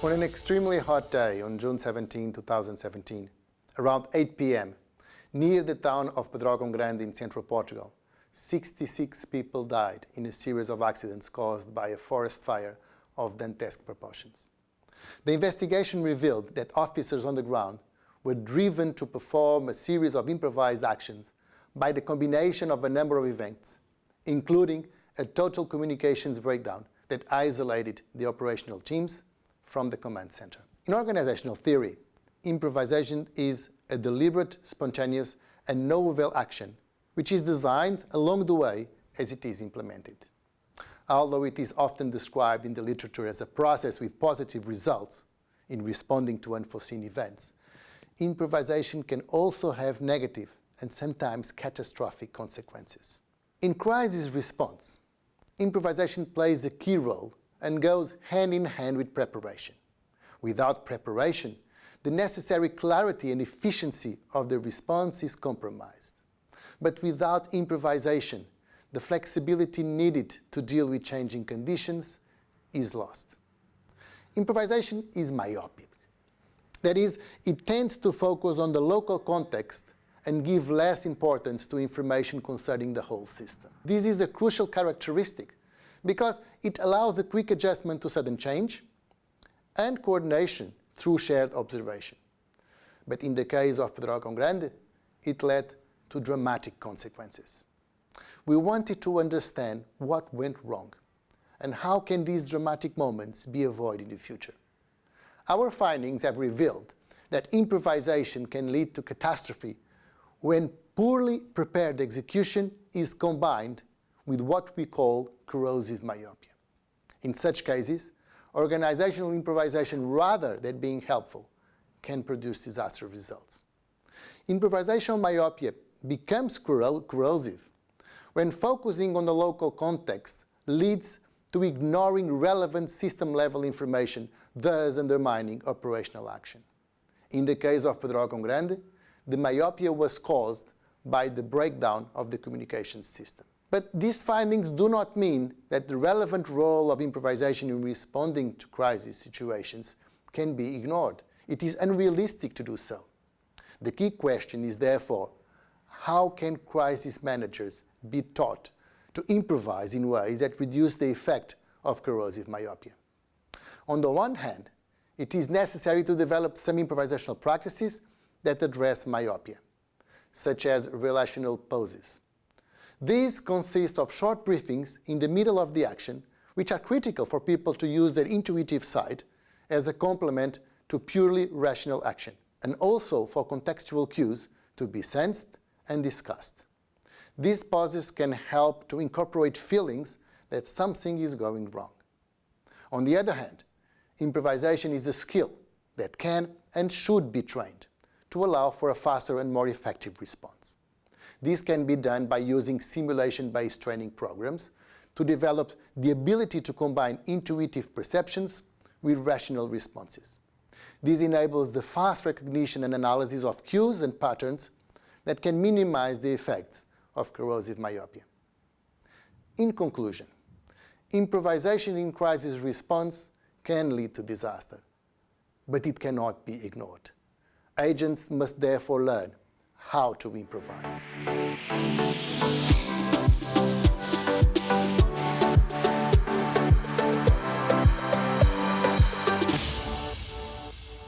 On an extremely hot day on June 17, 2017, around 8 p.m., near the town of Pedrógão Grande in central Portugal, 66 people died in a series of accidents caused by a forest fire of dantesque proportions. The investigation revealed that officers on the ground were driven to perform a series of improvised actions by the combination of a number of events, including a total communications breakdown that isolated the operational teams from the command center. In organizational theory, improvisation is a deliberate, spontaneous, and novel action which is designed along the way as it is implemented. Although it is often described in the literature as a process with positive results in responding to unforeseen events, improvisation can also have negative and sometimes catastrophic consequences. In crisis response, improvisation plays a key role and goes hand in hand with preparation. Without preparation, the necessary clarity and efficiency of the response is compromised. But without improvisation, the flexibility needed to deal with changing conditions is lost. Improvisation is myopic. That is, it tends to focus on the local context and give less importance to information concerning the whole system. This is a crucial characteristic because it allows a quick adjustment to sudden change and coordination through shared observation. But in the case of Pedrógão Grande, it led to dramatic consequences. We wanted to understand what went wrong and how can these dramatic moments be avoided in the future. Our findings have revealed that improvisation can lead to catastrophe when poorly prepared execution is combined with what we call corrosive myopia. In such cases, organizational improvisation, rather than being helpful, can produce disastrous results. Improvisational myopia becomes corrosive when focusing on the local context leads to ignoring relevant system-level information, thus undermining operational action. In the case of Pedrógão Grande, the myopia was caused by the breakdown of the communications system. But these findings do not mean that the relevant role of improvisation in responding to crisis situations can be ignored. It is unrealistic to do so. The key question is therefore, how can crisis managers be taught to improvise in ways that reduce the effect of corrosive myopia? On the one hand, it is necessary to develop some improvisational practices that address myopia, such as relational poses. These consist of short briefings in the middle of the action, which are critical for people to use their intuitive side as a complement to purely rational action, and also for contextual cues to be sensed and discussed. These pauses can help to incorporate feelings that something is going wrong. On the other hand, improvisation is a skill that can and should be trained to allow for a faster and more effective response. This can be done by using simulation-based training programs to develop the ability to combine intuitive perceptions with rational responses. This enables the fast recognition and analysis of cues and patterns that can minimize the effects of corrosive myopia. In conclusion, improvisation in crisis response can lead to disaster, but it cannot be ignored. Agents must therefore learn how to improvise.